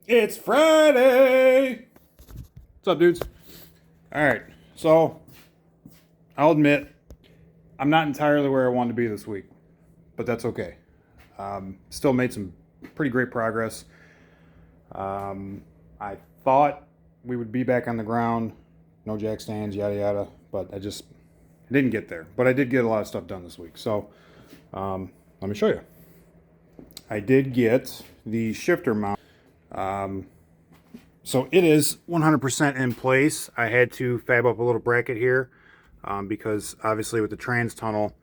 It's Friday! What's up, dudes? Alright, so I'll admit I'm not entirely where I wanted to be this week, but that's okay. Still made some pretty great progress. I thought we would be back on the ground, no jack stands, yada yada, but I didn't get there. But I did get a lot of stuff done this week, so let me show you. I did get the shifter mount. So it is 100% in place. I had to fab up a little bracket here because obviously with the trans tunnel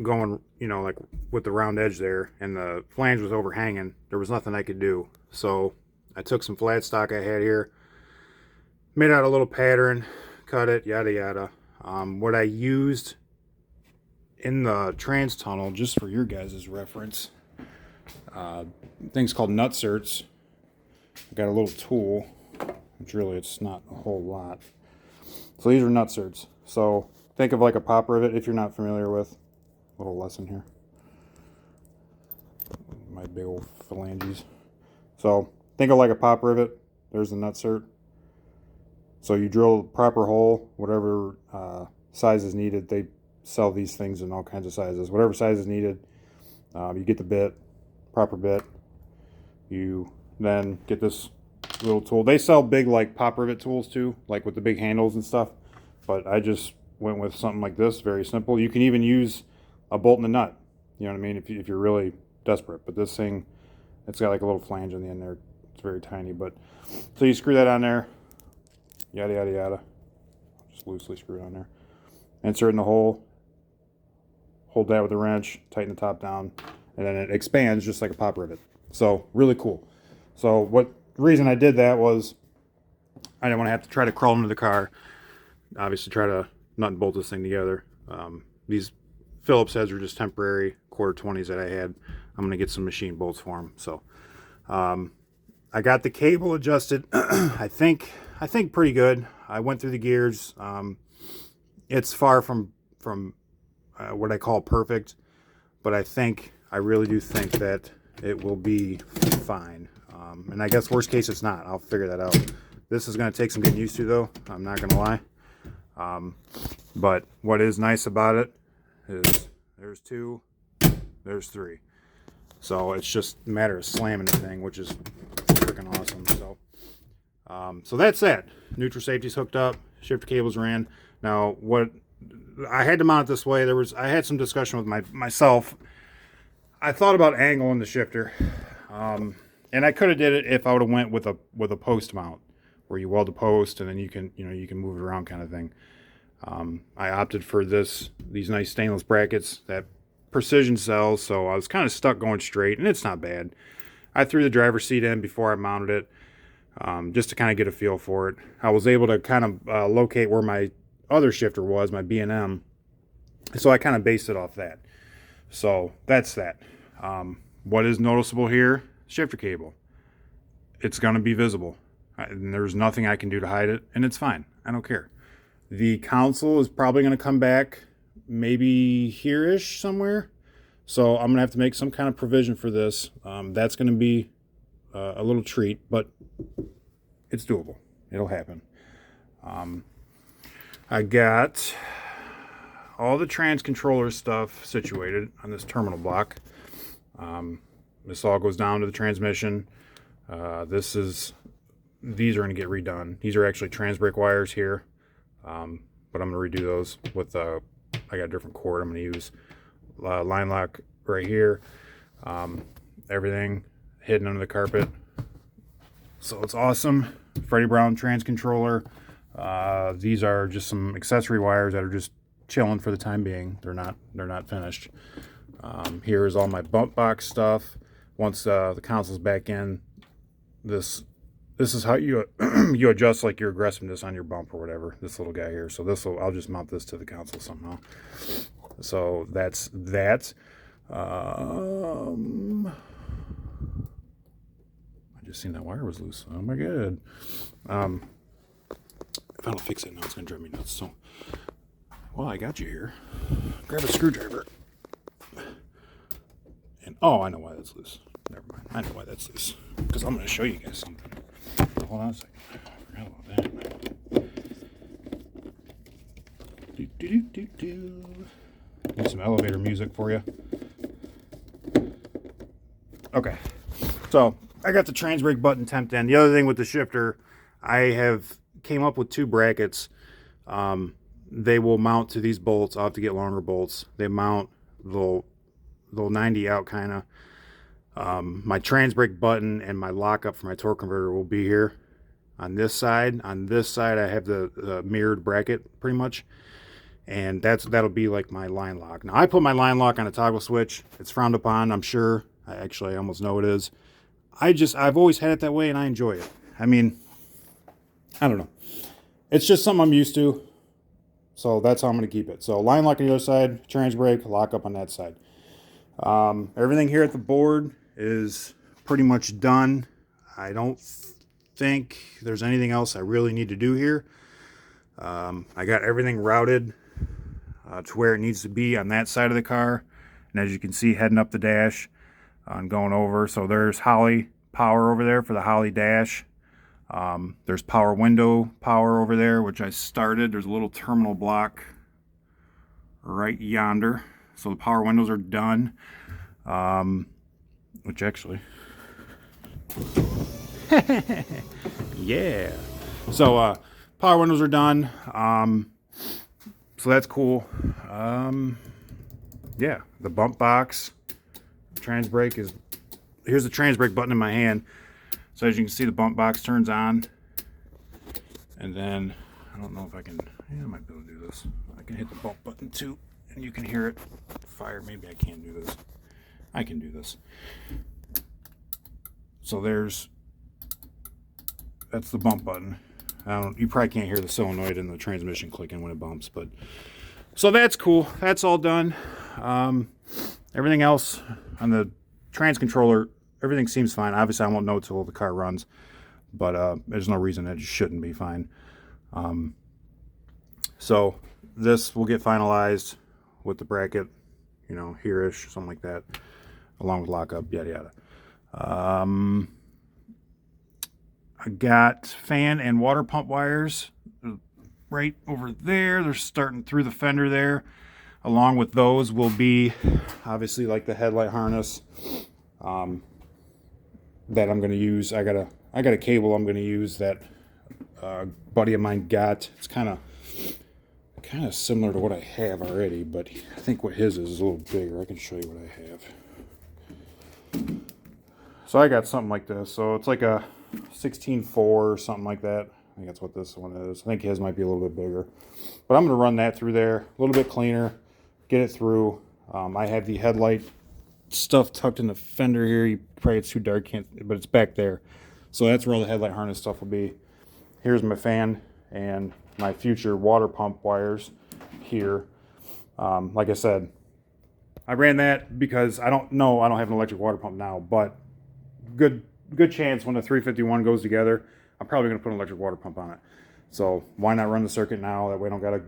going, like with the round edge there and the flange was overhanging, there was nothing I could do. So I took some flat stock I had here, made out a little pattern, cut it, yada yada. What I used in the trans tunnel, just for your guys' reference, things called nutserts. I got a little tool, which really it's not a whole lot. So these are nutserts. So think of like a pop rivet if you're not familiar with. A little lesson here. My big old phalanges. So think of like a pop rivet. There's the nutsert. So you drill the proper hole, whatever size is needed. They sell these things in all kinds of sizes. Whatever size is needed, you get the bit, proper bit. You then get this little tool. They sell big like pop rivet tools too, like with the big handles and stuff. But I just went with something like this, very simple. You can even use a bolt and a nut. You know what I mean? If you're really desperate. But this thing, it's got like a little flange on the end there. It's very tiny. But so you screw that on there. Yada yada yada. Just loosely screw it on there. Insert in the hole. Hold that with a wrench. Tighten the top down, and then it expands just like a pop rivet. So really cool. So what reason I did that was I didn't want to have to try to crawl into the car. Obviously try to nut and bolt this thing together. These Phillips heads are just temporary quarter 20s that I had. I'm going to get some machine bolts for them. So I got the cable adjusted. I think pretty good. I went through the gears. It's far from what I call perfect, but I really do think that it will be fine. And I guess worst case it's not. I'll figure that out. This is going to take some getting used to though. I'm not going to lie. But what is nice about it is there's 2, there's 3. So it's just a matter of slamming the thing, which is freaking awesome. So that's that. Neutral safety's hooked up. Shifter cables ran. Now what I had to mount it this way. I had some discussion with myself. I thought about angling the shifter. And I could have did it if I would have went with a post mount where you weld a post and then you can move it around kind of thing. I opted for these nice stainless brackets that precision sells, so I was kind of stuck going straight, and it's not bad. I threw the driver's seat in before I mounted it, just to kind of get a feel for it. I was able to kind of locate where my other shifter was, my B&M, so I kind of based it off that. So that's that. What is noticeable here? Shifter cable. It's going to be visible. And there's nothing I can do to hide it, and it's fine. I don't care. The console is probably going to come back maybe here-ish somewhere. So I'm going to have to make some kind of provision for this. That's going to be a little treat, but it's doable. It'll happen. I got all the trans controller stuff situated on this terminal block. This all goes down to the transmission. These are going to get redone. These are actually trans brake wires here, but I'm going to redo those with I got a different cord I'm going to use. Line lock right here. Everything hidden under the carpet. So it's awesome. Freddie Brown trans controller. These are just some accessory wires that are just chilling for the time being. They're not finished. Here is all my bump box stuff. Once the console's back in, this is how you you adjust like your aggressiveness on your bump or whatever. This little guy here. So I'll just mount this to the console somehow. So that's that. I just seen that wire was loose. Oh my god. If I don't fix it now, it's gonna drive me nuts. So, well, I got you here. Grab a screwdriver. And oh, I know why that's loose. Never mind. I know why that's loose. Because I'm going to show you guys something. hold on a second. I forgot about that. Need some elevator music for you. Okay, so I got the trans brake button temped in. The other thing with the shifter, I have came up with 2 brackets. They will mount to these bolts. I'll have to get longer bolts. They mount, they'll 90 out kind of. My trans brake button and my lockup for my torque converter will be here on this side. On this side, I have the mirrored bracket pretty much, and that'll be like my line lock. Now, I put my line lock on a toggle switch. It's frowned upon, I'm sure. I almost know it is. I've always had it that way, and I enjoy it. I mean, I don't know. It's just something I'm used to, so that's how I'm going to keep it. So line lock on the other side, trans brake, lock up on that side. Everything here at the board is pretty much done. I don't think there's anything else I really need to do here. I got everything routed to where it needs to be on that side of the car. And as you can see, heading up the dash and going over. So there's Holley power over there for the Holley dash. There's power window power over there, which I started. There's a little terminal block right yonder. So the power windows are done. Which actually... yeah. So power windows are done. So that's cool. Yeah, the bump box, trans brake is, here's the trans brake button in my hand. So as you can see, the bump box turns on, and then I don't know if I can, yeah, I might be able to do this. I can hit the bump button too, and you can hear it fire. Maybe I can't do this. I can do this. So that's the bump button. You probably can't hear the solenoid and the transmission clicking when it bumps, but so that's cool. That's all done. Everything else on the trans controller, everything seems fine. Obviously, I won't know till the car runs, but there's no reason it shouldn't be fine. So this will get finalized with the bracket, here-ish, something like that, along with lockup, yada yada. I got fan and water pump wires right over there. They're starting through the fender there. Along with those will be obviously like the headlight harness that I'm going to use. I got a cable I'm going to use that a buddy of mine got. It's kind of similar to what I have already, but I think what his is a little bigger. I can show you what I have. So I got something like this. So it's like a 16.4 or something like that. I think that's what this one is. I think his might be a little bit bigger. But I'm going to run that through there. A little bit cleaner. Get it through. I have the headlight stuff tucked in the fender here. You probably, it's too dark, but it's back there. So that's where all the headlight harness stuff will be. Here's my fan and my future water pump wires here. Like I said, I ran that because I don't have an electric water pump now, but good chance when the 351 goes together, I'm probably going to put an electric water pump on it. So why not run the circuit now? That way I don't got to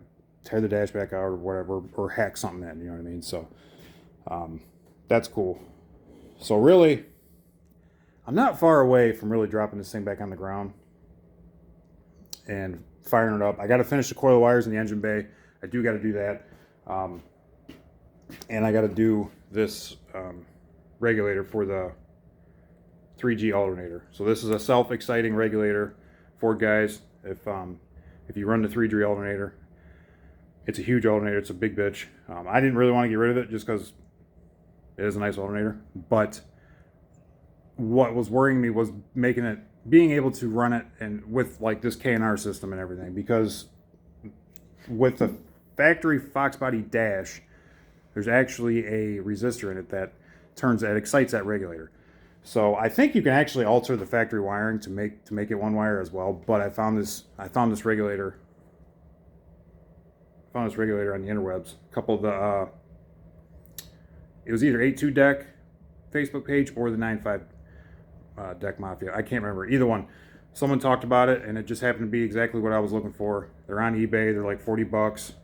tear the dash back out or whatever, or hack something in, you know what I mean? So that's cool. So really, I'm not far away from really dropping this thing back on the ground and firing it up. I got to finish the coil wires in the engine bay. I do got to do that. And I got to do this regulator for the 3G alternator. So this is a self-exciting regulator for guys. If you run the 3G alternator, it's a huge alternator. It's a big bitch. I didn't really want to get rid of it just because it is a nice alternator. But what was worrying me was being able to run it and with like this K&R system and everything, because with the factory Fox body dash, there's actually a resistor in it that excites that regulator. So I think you can actually alter the factory wiring to make it one wire as well. But I found this regulator on the interwebs. A couple of the it was either 82 Deck Facebook page or the 95 Deck Mafia. I can't remember either one. Someone talked about it, and it just happened to be exactly what I was looking for. They're on eBay. They're like $40.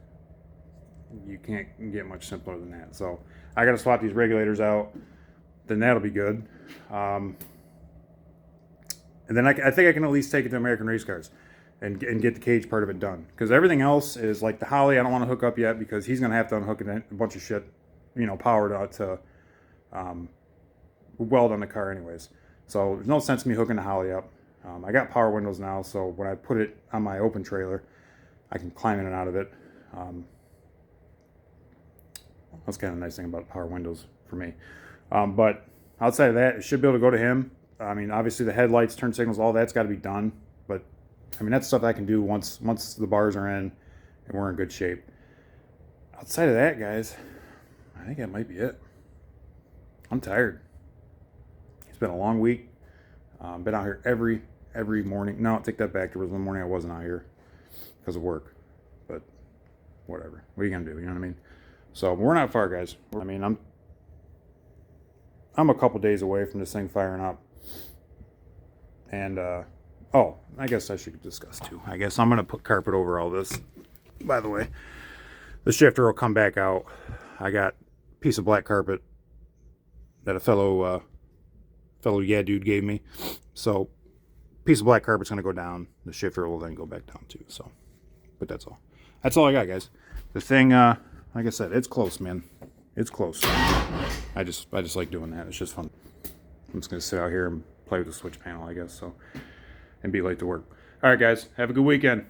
You can't get much simpler than that. So I got to swap these regulators out. Then that'll be good. And then I think I can at least take it to American Race Cars and get the cage part of it done. Because everything else is like the Holly, I don't want to hook up yet because he's going to have to unhook a bunch of shit, you know, power to weld on the car anyways. So there's no sense in me hooking the Holly up. I got power windows now, so when I put it on my open trailer, I can climb in and out of it. That's kind of a nice thing about power windows for me. But outside of that, it should be able to go to him. I mean, obviously the headlights, turn signals, all that's got to be done. But I mean, that's stuff I can do once the bars are in and we're in good shape. Outside of that, guys, I think that might be it. I'm tired. It's been a long week. Been out here every morning. No, I'll take that back. There was one morning I wasn't out here because of work. But whatever. What are you gonna do? You know what I mean? So we're not far, guys. I mean, I'm a couple days away from this thing firing up. And oh, I guess I should discuss too. I guess I'm gonna put carpet over all this. By the way, the shifter will come back out. I got a piece of black carpet that a fellow yeah dude gave me. So piece of black carpet's gonna go down. The shifter will then go back down too. So, but that's all. That's all I got, guys. The thing, like I said, it's close, man. It's close. I just like doing that. It's just fun. I'm just gonna sit out here and play with the switch panel, I guess. So, and be late to work. All right, guys. Have a good weekend.